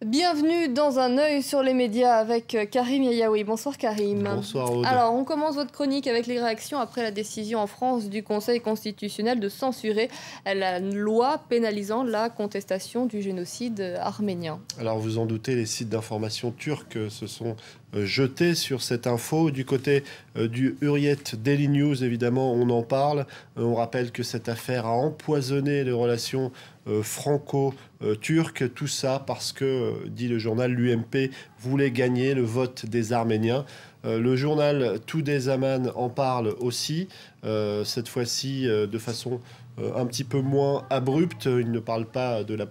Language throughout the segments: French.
Bienvenue dans Un œil sur les médias avec Karim Yayaoui. Bonsoir Karim. Bonsoir Aude. Alors on commence votre chronique avec les réactions après la décision en France du Conseil constitutionnel de censurer la loi pénalisant la contestation du génocide arménien. Alors vous en doutez, les sites d'information turcs se sont jetés sur cette info. Du côté du Hurriyet Daily News, évidemment, on en parle. On rappelle que cette affaire a empoisonné les relations franco-turques. Tout ça parce que, dit le journal, l'UMP voulait gagner le vote des Arméniens. Le journal Today Zaman en parle aussi, cette fois-ci de façon un petit peu moins abrupte. Il ne parle pas de la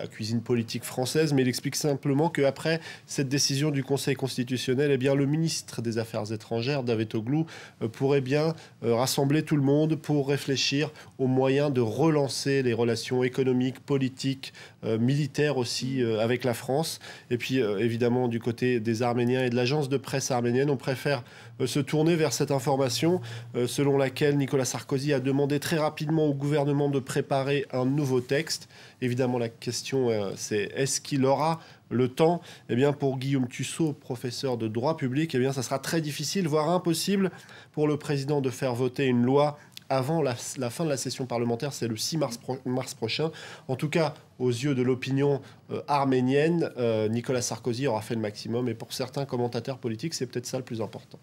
cuisine politique française, mais il explique simplement qu'après cette décision du Conseil constitutionnel, eh bien, le ministre des Affaires étrangères, Davutoglu, pourrait bien rassembler tout le monde pour réfléchir aux moyens de relancer les relations économiques, politiques, militaires aussi avec la France. Et puis, évidemment, du côté des Arméniens et de l'agence de presse arménienne, on préfère se tourner vers cette information selon laquelle Nicolas Sarkozy a demandé très rapidement au gouvernement de préparer un nouveau texte. Évidemment, la question, c'est est-ce qu'il aura le temps? Eh bien, pour Guillaume Tussaud, professeur de droit public, eh bien, ça sera très difficile, voire impossible pour le président de faire voter une loi avant la fin de la session parlementaire. C'est le 6 mars prochain. En tout cas, aux yeux de l'opinion arménienne, Nicolas Sarkozy aura fait le maximum. Et pour certains commentateurs politiques, c'est peut-être ça le plus important.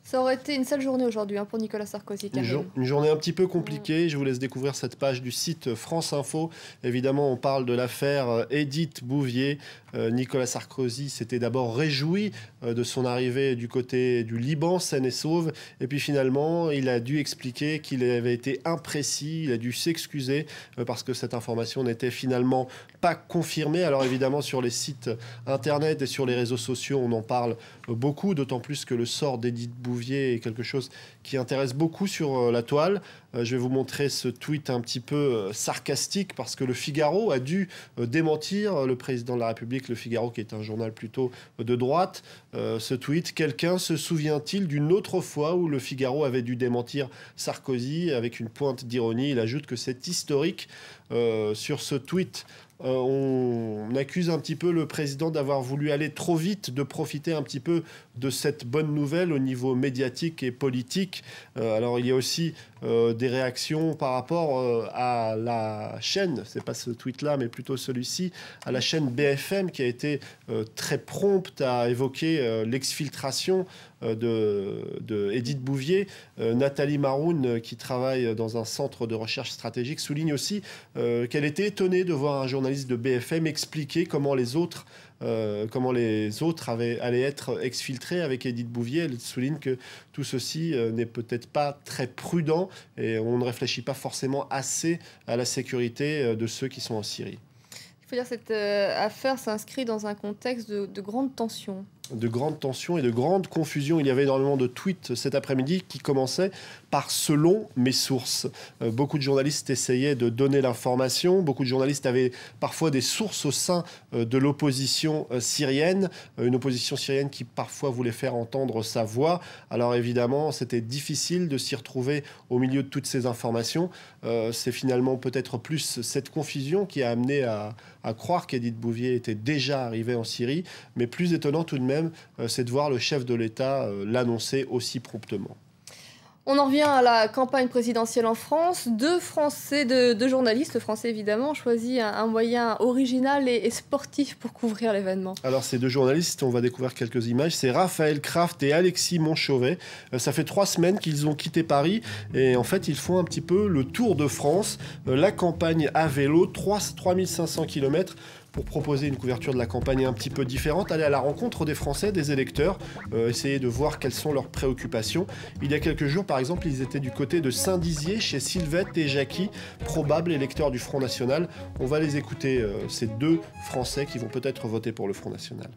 Ça aurait été une sale journée aujourd'hui pour Nicolas Sarkozy. Une journée un petit peu compliquée. Je vous laisse découvrir cette page du site France Info. Évidemment, on parle de l'affaire Édith Bouvier. Nicolas Sarkozy s'était d'abord réjoui de son arrivée du côté du Liban, saine et sauve. Et puis finalement, il a dû expliquer qu'il avait été imprécis. Il a dû s'excuser parce que cette information n'était finalement pas confirmée. Alors évidemment, sur les sites internet et sur les réseaux sociaux, on en parle beaucoup, d'autant plus que le sort d'Édith Bouvier est quelque chose qui intéresse beaucoup sur la toile. Je vais vous montrer ce tweet un petit peu sarcastique parce que Le Figaro a dû démentir le président de la République, Le Figaro qui est un journal plutôt de droite. Ce tweet, quelqu'un se souvient-il d'une autre fois où Le Figaro avait dû démentir Sarkozy? Avec une pointe d'ironie, il ajoute que c'est historique. Sur ce tweet, on accuse un petit peu le président d'avoir voulu aller trop vite, de profiter un petit peu de cette bonne nouvelle au niveau médiatique et politique. Alors il y a aussi des réactions par rapport à la chaîne, c'est pas ce tweet-là, mais plutôt celui-ci, à la chaîne BFM qui a été très prompte à évoquer l'exfiltration de Édith Bouvier. Nathalie Maroun, qui travaille dans un centre de recherche stratégique, souligne aussi qu'elle était étonnée de voir un journaliste de BFM expliquer comment les autres allaient être exfiltrés avec Édith Bouvier. Elle souligne que tout ceci n'est peut-être pas très prudent et on ne réfléchit pas forcément assez à la sécurité de ceux qui sont en Syrie. Il faut dire que cette affaire s'inscrit dans un contexte de grande tension. De grandes tensions et de grandes confusions. Il y avait énormément de tweets cet après-midi qui commençaient par « selon mes sources ». Beaucoup de journalistes essayaient de donner l'information. Beaucoup de journalistes avaient parfois des sources au sein de l'opposition syrienne. Une opposition syrienne qui parfois voulait faire entendre sa voix. Alors évidemment, c'était difficile de s'y retrouver au milieu de toutes ces informations. C'est finalement peut-être plus cette confusion qui a amené à croire qu'Édith Bouvier était déjà arrivée en Syrie. Mais plus étonnant tout de même, c'est de voir le chef de l'État l'annoncer aussi promptement. On en revient à la campagne présidentielle en France. Deux journalistes français évidemment, ont choisi un moyen original et sportif pour couvrir l'événement. Alors ces deux journalistes, on va découvrir quelques images. C'est Raphaël Kraft et Alexis Montchauvet. Ça fait 3 semaines qu'ils ont quitté Paris et en fait ils font un petit peu le tour de France. La campagne à vélo, 3500 km. Pour proposer une couverture de la campagne un petit peu différente, aller à la rencontre des Français, des électeurs, essayer de voir quelles sont leurs préoccupations. Il y a quelques jours, par exemple, ils étaient du côté de Saint-Dizier, chez Sylvette et Jackie, probables électeurs du Front National. On va les écouter, ces deux Français qui vont peut-être voter pour le Front National.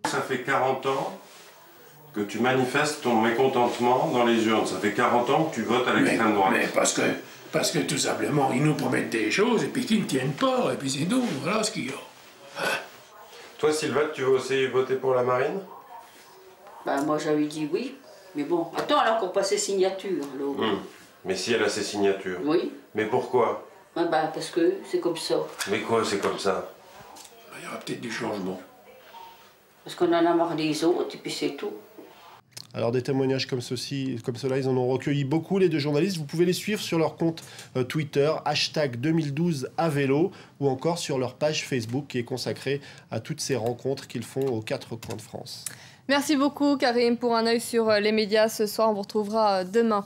Ça fait 40 ans que tu manifestes ton mécontentement dans les urnes. Ça fait 40 ans que tu votes à l'extrême droite. Mais parce que tout simplement, ils nous promettent des choses et puis qu'ils ne tiennent pas, et puis c'est nous, voilà ce qu'il y a. Toi, Sylvette, tu veux aussi voter pour la marine? Bah, moi, j'avais dit oui. Mais bon, attends, elle a encore pas ses signatures. Alors... Mais si elle a ses signatures. Oui. Mais pourquoi? Bah, parce que c'est comme ça. Mais quoi, c'est comme ça? Il y aura peut-être du changement. Parce qu'on en a marre des autres, et puis c'est tout. Alors des témoignages comme cela, ils en ont recueilli beaucoup, les deux journalistes. Vous pouvez les suivre sur leur compte Twitter, #2012AVélo, ou encore sur leur page Facebook qui est consacrée à toutes ces rencontres qu'ils font aux 4 coins de France. Merci beaucoup Karim pour un œil sur les médias ce soir. On vous retrouvera demain.